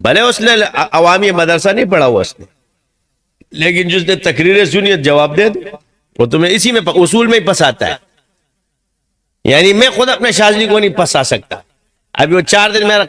بھلے اس نے عوامی مدرسہ نہیں پڑھا ہوا اس نے، لیکن جس نے تقریریں سنی جواب دے دو، وہ تمہیں اسی میں اصول میں ہی پھنساتا ہے. یعنی میں خود اپنے شاذلی کو نہیں پھنسا سکتا. ابھی وہ 4 دن میرا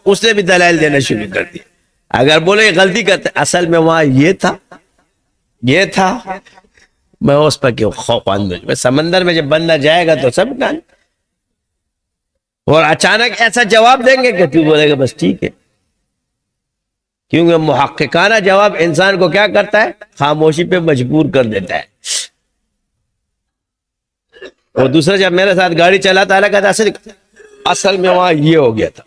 اس نے بھی دلائل دینا شروع کر دیا. اگر بولے یہ غلطی کرتے اصل میں وہاں یہ تھا میں اس پر کیوں خوفاندہ میں سمندر میں جب بندہ جائے گا تو سب جان، اور اچانک ایسا جواب دیں گے کہ تو بولے گا بس ٹھیک ہے. کیونکہ محققانہ جواب انسان کو کیا کرتا ہے؟ خاموشی پہ مجبور کر دیتا ہے. اور دوسرا جب میرے ساتھ گاڑی چلاتا ہے کہتا اصل میں وہاں یہ ہو گیا تھا،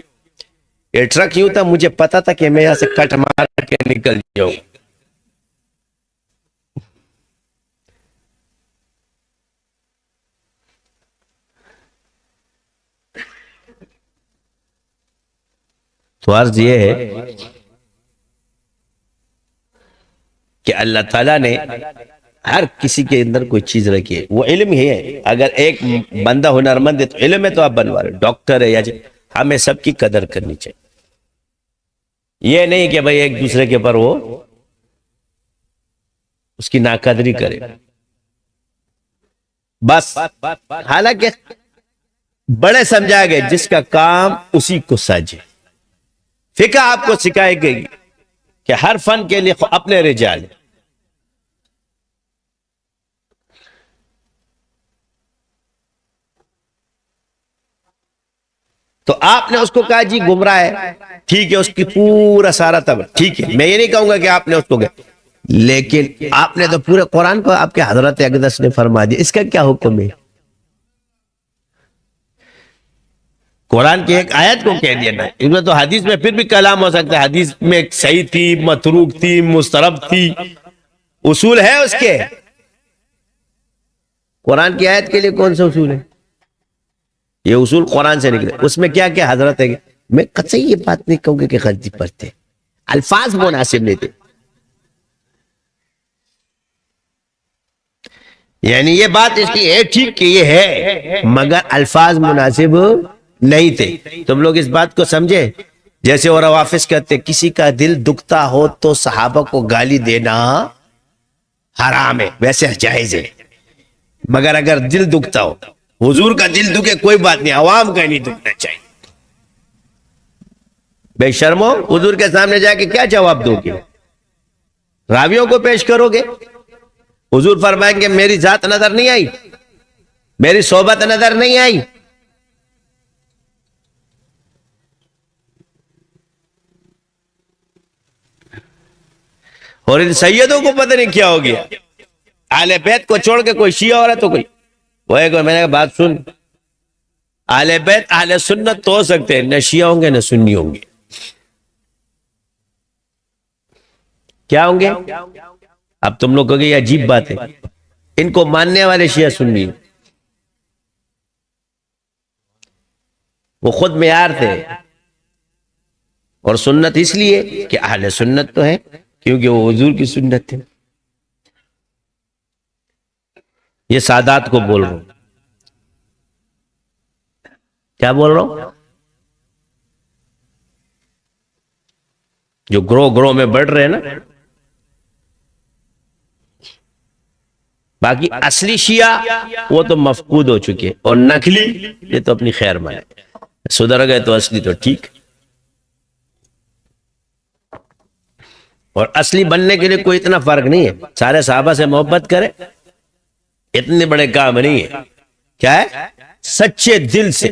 یہ ٹرک یوں تھا، مجھے پتا تھا کہ میں یہاں سے کٹ مار کے نکل جاؤں. تو عرض یہ ہے کہ اللہ تعالیٰ نے ہر کسی کے اندر کوئی چیز رکھی ہے، وہ علم ہی ہے. اگر ایک بندہ ہنرمند ہے تو علم ہے تو آپ بنوا رہے، ڈاکٹر ہے یا ہمیں سب کی قدر کرنی چاہیے. یہ نہیں کہ بھئی ایک دوسرے کے پر وہ اس کی ناقدری کرے بس. حالانکہ بڑے سمجھا گئے جس کا کام اسی کو ساجے. فقہ آپ کو سکھائے گئی کہ ہر فن کے لیے اپنے رجال ہیں. تو آپ نے اس کو کہا جی گمراہ ہے، ٹھیک ہے، اس کی پورا سارا تب ٹھیک ہے، میں یہ نہیں کہوں گا کہ آپ نے اس کو کہا، لیکن آپ نے تو پورے قرآن کو آپ کے حضرت اقدس نے فرما دیا، اس کا کیا حکم ہے؟ قرآن کی ایک آیت کو کہہ دیا نا. اس میں تو حدیث میں پھر بھی کلام ہو سکتا ہے، حدیث میں صحیح تھی، متروک تھی، مسترب تھی، اصول ہے اس کے. قرآن کی آیت کے لیے کون سا اصول ہے؟ یہ اصول قرآن سے نکلے. اس میں کیا کیا حضرت ہے؟ میں قطعی یہ بات نہیں کہوں گا کہ غلطی پڑھتے، الفاظ مناسب نہیں تھے. یعنی یہ بات اس کی ہے ٹھیک کہ یہ ہے، مگر الفاظ مناسب نہیں تھے. تم لوگ اس بات کو سمجھے؟ جیسے اور روافظ کہتے کسی کا دل دکھتا ہو تو صحابہ کو گالی دینا حرام ہے، ویسے جائز ہے. مگر اگر دل دکھتا ہو، حضور کا دل دکھے کوئی بات نہیں، عوام کا نہیں دکھنا چاہیے. بے شرمو، حضور کے سامنے جا کے کیا جواب دو گے؟ راویوں کو پیش کرو گے؟ حضور فرمائیں گے میری ذات نظر نہیں آئی، میری صحبت نظر نہیں آئی. اور ان سیدوں کو پتہ نہیں کیا ہو گیا، اہل بیت کو چھوڑ کے کوئی شیعہ ہو رہا تو کوئی میں نے کہا بات سن، اہل بیت اہل سنت تو ہو سکتے ہیں، نہ شیعہ ہوں گے نہ سنی ہوں گے. کیا ہوں گے؟ اب تم لوگ کہو گے یہ عجیب بات ہے، ان کو ماننے والے شیعہ سنی، وہ خود معیار تھے. اور سنت اس لیے کہ اہل سنت تو ہے کیونکہ وہ حضور کی سنت تھی. یہ سادات کو بول رہا ہوں. کیا بول رہا ہوں؟ جو گروہ میں بڑھ رہے ہیں نا. باقی اصلی شیعہ وہ تو مفقود ہو چکے، اور نقلی یہ تو اپنی خیر مانے، سدھر گئے تو اصلی تو ٹھیک. اور اصلی بننے کے لیے کوئی اتنا فرق نہیں ہے، سارے صحابہ سے محبت کرے، اتنے بڑے کام نہیں ہے. کیا ہے؟ سچے دل سے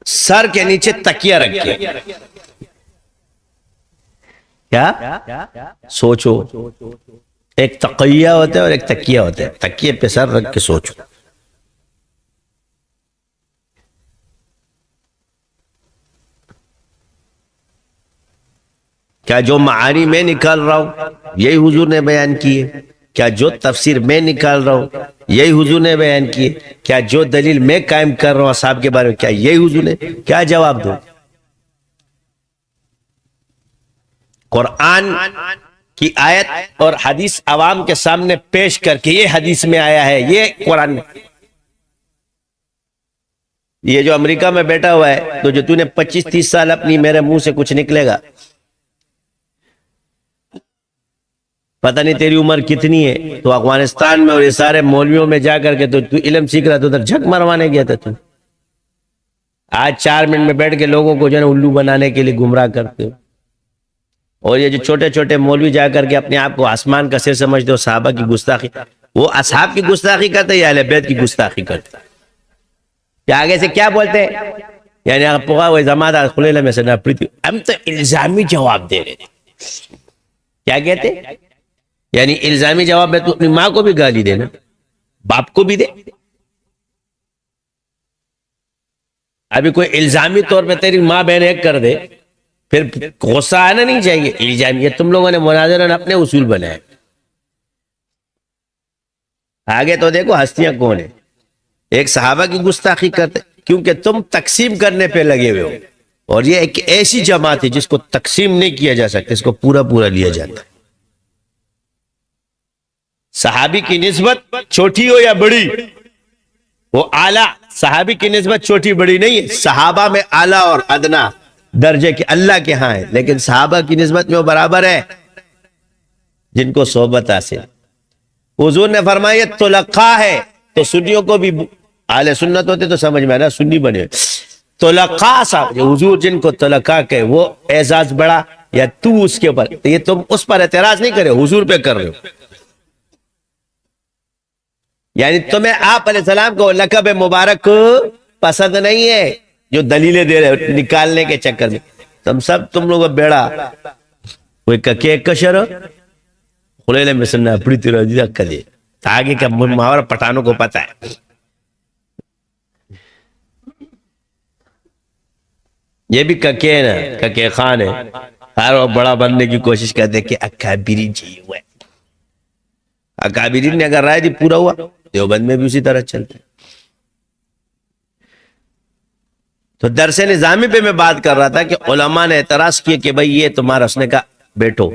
سر کے نیچے تکیہ رکھے. کیا؟ سوچو، ایک تقیہ ہوتا ہے اور ایک تکیہ ہوتا ہے. تکیہ پہ سر رکھ کے سوچو. کیا جو معانی میں نکال رہا ہوں یہی حضور نے بیان کیے؟ کیا جو تفسیر میں نکال رہا ہوں یہی حضور نے بیان کیے؟ کیا جو دلیل میں قائم کر رہا ہوں اصحاب کے بارے میں کیا یہی حضور نے؟ کیا جواب دو؟ قرآن کی آیت اور حدیث عوام کے سامنے پیش کر کے یہ حدیث میں آیا ہے، یہ قرآن میں. یہ جو امریکہ میں بیٹھا ہوا ہے تو جو نے 25-30 سال اپنی میرے منہ سے کچھ نکلے گا، پتہ نہیں تیری عمر کتنی ہے، تو افغانستان میں اور یہ سارے مولویوں میں جا کر کے تو علم سیکھ رہا، تو ادھر جھک مروانے گیا تھا تو آج 4 منٹ میں بیٹھ کے لوگوں کو جو ہے نا الو بنانے کے لیے گمراہ کرتے ہو۔ اور یہ جو چھوٹے چھوٹے مولوی جا کر کے اپنے آپ کو آسمان کا سر سمجھتے ہو، صحابہ کی گستاخی، وہ اصحاب کی گستاخی کرتے یا اہل بیت کی گستاخی کرتے؟ کہ آگے سے کیا بولتے ہیں؟ یعنی پوغا وہ زمادہ خلیلہ میں سے نپریتی، ہم تو الزامی جواب دے رہے تھے۔ کیا کہتے؟ یعنی الزامی جواب میں تو اپنی ماں کو بھی گالی دینا، باپ کو بھی دے۔ ابھی کوئی الزامی طور پہ تیری ماں بہن ایک کر دے، پھر غصہ آنا نہیں چاہیے۔ الزامی، یہ تم لوگوں نے مناظرہ نے اپنے اصول بنائے۔ آگے تو دیکھو ہستیاں کون ہیں۔ ایک صحابہ کی گستاخی کرتے کیونکہ تم تقسیم کرنے پہ لگے ہوئے ہو، اور یہ ایک ایسی جماعت ہے جس کو تقسیم نہیں کیا جا سکتا، اس کو پورا پورا لیا جاتا ہے۔ صحابی کی نسبت چھوٹی ہو یا بڑی، وہ اعلیٰ، صحابی کی نسبت چھوٹی بڑی نہیں ہے، صحابہ میں اعلیٰ اور ادنا درجے کے اللہ کے ہاں ہے، لیکن صحابہ کی نسبت میں وہ برابر ہے جن کو صحبت حاصل۔ حضور نے فرمایا طلقاء ہے، تو سنیوں کو بھی اہل سنت ہوتے تو سمجھ میں آنا، سنی بنے طلقاء صاحب، حضور جن کو طلقاء کہ وہ اعزاز بڑا یا تو اس کے اوپر، تو یہ تم اس پر اعتراض نہیں کرے، حضور پہ کر رہے ہو۔ یعنی تمہیں آپ علیہ السلام کو لقب مبارک پسند نہیں ہے، جو دلیلیں دے رہے نکالنے کے چکر میں تم لوگ بیڑا کوئی ککے کشر خلیلے میں سننا پڑی تیرا دیدہ کدے آگے کا محاورہ پٹھانوں کو پتا ہے۔ یہ بھی ککے نا، ککے خان ہے، ہر وہ بڑا بننے کی کوشش کرتے کہ اکابرین چاہیے ہوا ہے۔ اکابرین نے اگر رائے دی پورا ہوا، دیوبند میں بھی اسی طرح چلتا ہے۔ تو درس نظامی پہ میں بات کر رہا تھا کہ علماء نے اعتراض کیا کہ بھئی یہ تمہارا، اس نے کہا بیٹھو،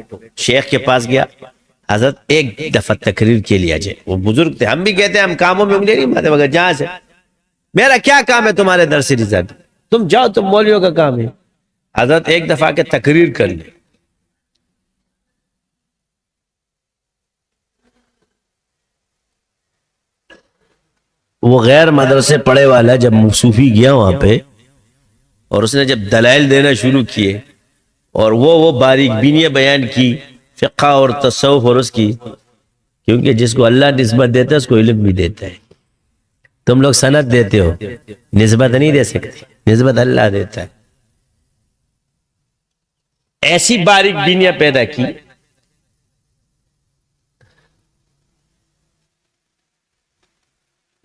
شیخ کے پاس گیا، حضرت ایک دفعہ تقریر کے لیا جائے، وہ بزرگ تھے، ہم بھی کہتے ہیں ہم کاموں میں انگلی نہیں مارتے، مگر جہاں سے میرا کیا کام ہے تمہارے درس نظامی، تم جاؤ، تم مولویوں کا کام ہے۔ حضرت ایک دفعہ کے تقریر کر لی، وہ غیر مدرسے پڑھے والا جب صوفی گیا وہاں پہ، اور اس نے جب دلائل دینا شروع کیے اور وہ باریک بینیاں بیان کی فقہ اور تصوف اور اس کی، کیونکہ جس کو اللہ نسبت دیتا ہے اس کو علم بھی دیتا ہے۔ تم لوگ سند دیتے ہو، نسبت نہیں دے سکتے، نسبت اللہ دیتا ہے۔ ایسی باریک بینیاں پیدا کی،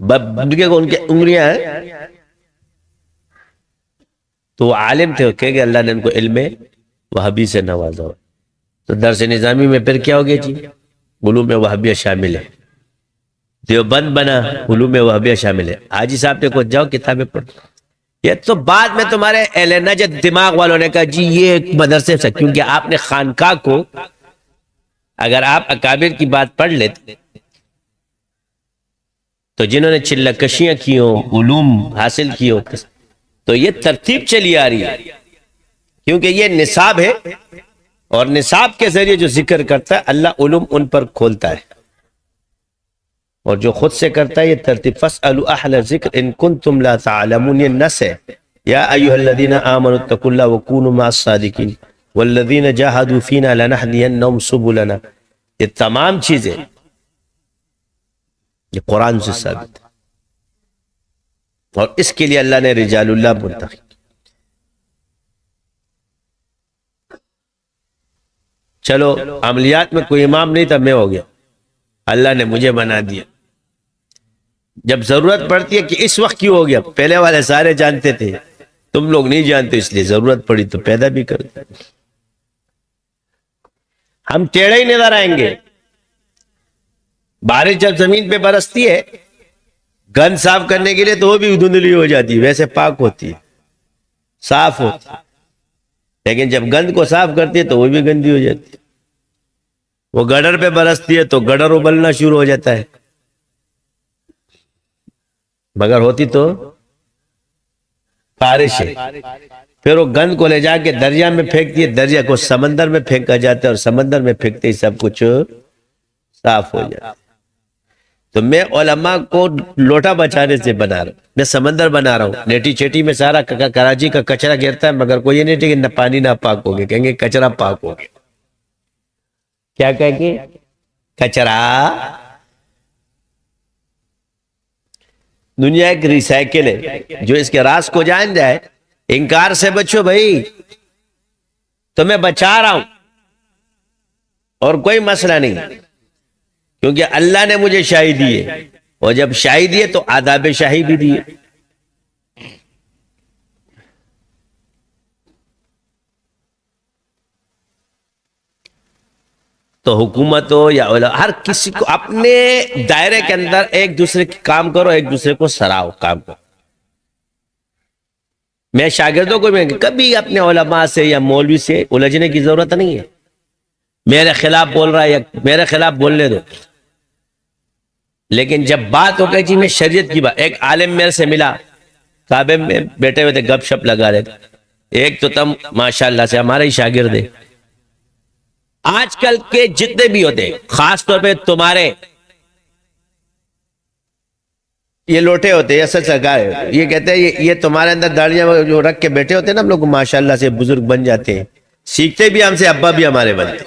ان کے انگلیاں ہیں، تو وہ عالم تھے کہ اللہ نے ان کو علم وہابی سے نوازا ہوا۔ تو درس نظامی میں پھر کیا ہو گیا جی؟ علوم وہابیہ شامل ہے، دیوبند بنا، علوم وہابیہ شامل ہے۔ حاجی صاحب نے کو جاؤ کتابیں پڑھ، یہ تو بعد میں تمہارے اہل نجد دماغ والوں نے کہا جی یہ ایک مدرسے سے، کیونکہ آپ نے خانقاہ کو، اگر آپ اکابر کی بات پڑھ لیتے تو جنہوں نے چلہ کشیاں کی ہوں، علوم حاصل کی ہوں، تو یہ ترتیب چلی آ رہی ہے، کیونکہ یہ نصاب ہے، اور نصاب کے ذریعے جو ذکر کرتا ہے اللہ علوم ان پر کھولتا ہے، اور جو خود سے کرتا ہے یہ ترتیب۔ فَاسْأَلُوا أَهْلَ الذِّكْرِ إِن كُنتُمْ لَا تَعْلَمُونَ، یہ نص ہے، یا ایھا الذین آمنوا اتقوا اللہ وکونوا مع الصادقین والذین جاہدوا فینا لنہدینہم سبلنا، یہ تمام چیزیں یہ قرآن سے ثابت ہے، اور اس کے لیے اللہ نے رجال اللہ منتخب۔ چلو عملیات میں کوئی امام نہیں تھا، میں ہو گیا، اللہ نے مجھے بنا دیا۔ جب ضرورت پڑتی ہے کہ اس وقت کیوں ہو گیا، پہلے والے سارے جانتے تھے، تم لوگ نہیں جانتے، اس لیے ضرورت پڑی تو پیدا بھی کر دیا۔ ہم ٹیڑھے ہی نظر آئیں گے، بارش جب زمین پہ برستی ہے گند صاف کرنے کے لیے تو وہ بھی دھندلی ہو جاتی ہے، ویسے پاک ہوتی ہے، صاف ہوتی ہے، لیکن جب گند کو صاف کرتی ہے تو وہ بھی گندی ہو جاتی ہے۔ وہ گڈر پہ برستی ہے تو گڈر ابلنا شروع ہو جاتا ہے، مگر ہوتی تو بارش ہے، پھر وہ گند کو لے جا کے دریا میں پھینکتی ہے، دریا کو سمندر میں پھینکا جاتا ہے، اور سمندر میں پھینکتے ہی سب کچھ صاف ہو جاتا ہے۔ تو میں علماء کو لوٹا بچانے سے بنا رہا ہوں، میں سمندر بنا رہا ہوں۔ نیٹی چیٹی میں سارا کراچی کا کچرا گرتا ہے، مگر کوئی یہ نہیں کہ نہ پانی نہ پاک ہوگے، کہیں گے کچرا پاک ہوگے۔ کیا کہیں گے؟ کچرا۔ دنیا ایک ریسائیکل ہے، جو اس کے راز کو جان جائے، انکار سے بچو بھائی، تو میں بچا رہا ہوں اور کوئی مسئلہ نہیں، کیونکہ اللہ نے مجھے شاہی دی ہے، اور جب شاہی دیے تو آداب شاہی بھی دیے۔ تو حکومت ہو یا علماء، ہر کسی کو اپنے دائرے کے اندر ایک دوسرے کی کام کرو، ایک دوسرے کو سراؤ کام کرو۔ میں شاگردوں کو میں کبھی اپنے علماء سے یا مولوی سے الجھنے کی ضرورت نہیں ہے۔ میرے خلاف بول رہا ہے یا میرے خلاف بولنے دو، لیکن جب بات ہو گئی جی میں شریعت کی بات، ایک عالم میرے سے ملا، کعبے میں بیٹھے ہوئے تھے، گپ شپ لگا رہے تھے۔ ایک تو تم ماشاءاللہ سے ہمارے ہی شاگرد ہے۔ آج کل کے جتنے بھی ہوتے، خاص طور پہ تمہارے یہ لوٹے ہوتے، یہ سچ سرکار ہے، یہ کہتے ہیں یہ تمہارے اندر داڑیاں جو رکھ کے بیٹھے ہوتے ہیں نا، ہم لوگ ماشاءاللہ سے بزرگ بن جاتے ہیں، سیکھتے بھی ہم سے، ابا بھی ہمارے بنتے۔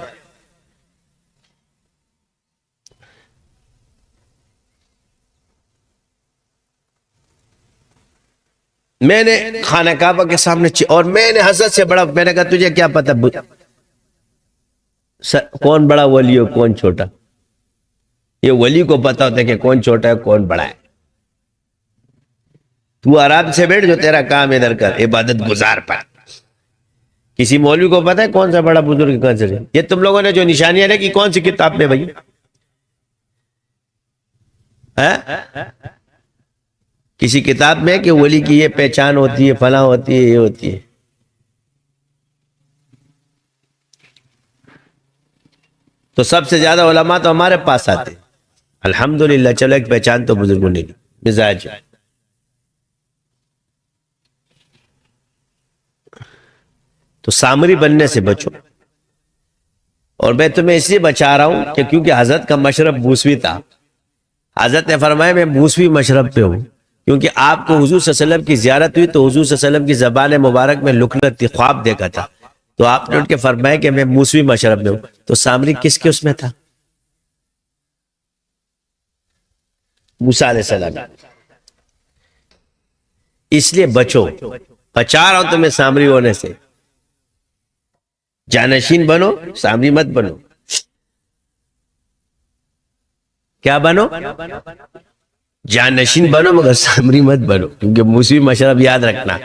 میں نے خانہ کعبہ کے سامنے اور میں نے حضرت سے بڑا، میں نے کہا تجھے کیا پتا کون بڑا ولی ہو کون چھوٹا؟ یہ ولی کو پتا ہوتا ہے کہ کون چھوٹا ہے کون بڑا ہے۔ تو آرام سے بیٹھ، جو تیرا کام ادھر کر، عبادت گزار پر۔ کسی مولوی کو پتا ہے کون سا بڑا بزرگ کون سے؟ یہ تم لوگوں نے جو نشانیاں لکھی کون سی کتاب میں بھائی؟ کسی کتاب میں کہ ولی کی یہ پہچان ہوتی ہے، فلاں ہوتی ہے، یہ ہوتی ہے؟ تو سب سے زیادہ علماء تو ہمارے پاس آتے ہیں، الحمدللہ۔ چلو ایک پہچان تو بزرگوں نے لی، مزاج۔ تو سامری بننے سے بچو، اور میں تمہیں اس لیے بچا رہا ہوں کہ کیونکہ حضرت کا مشرب بوسوی تھا۔ حضرت نے فرمایا میں بوسوی مشرب پہ ہوں، کیونکہ آپ کو حضور صلی اللہ علیہ وسلم کی زیارت ہوئی تو حضور صلی اللہ علیہ وسلم کی زبان مبارک میں لکنت تھی، خواب دیکھا تھا، تو آپ نے اٹھ کے فرمایا کہ میں موسوی مشرب میں ہوں۔ تو سامری کس کے اس میں تھا؟ موسیٰ علیہ السلام۔ اس لیے بچو، بچا رہا ہوں تمہیں سامری ہونے سے۔ جانشین بنو، سامری مت بنو۔ کیا بنو؟ جانشین بنو مگر سامری مت بنو، کیونکہ موسوی مشرب یاد رکھنا،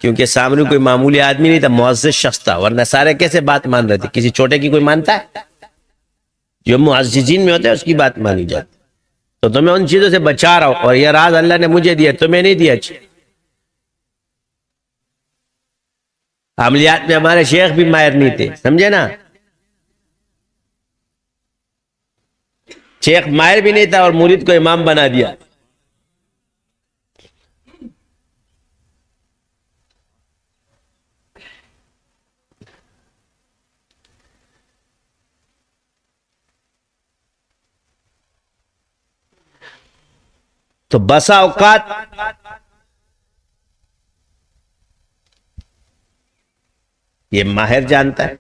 کیونکہ سامری کوئی معمولی آدمی نہیں تھا، معزز شخص تھا، ورنہ سارے کیسے بات مان رہے تھے؟ کسی چھوٹے کی کوئی مانتا ہے؟ جو معززین میں ہوتے ہیں اس کی بات مانی جاتی۔ تو تمہیں ان چیزوں سے بچا رہا ہوں، اور یہ راز اللہ نے مجھے دیا، تمہیں نہیں دیا۔ عملیات میں ہمارے شیخ بھی ماہر نہیں تھے، سمجھے نا؟ شیخ ماہر بھی نہیں تھا اور مرید کو امام بنا دیا۔ تو بسا اوقات یہ ماہر جانتا ہے،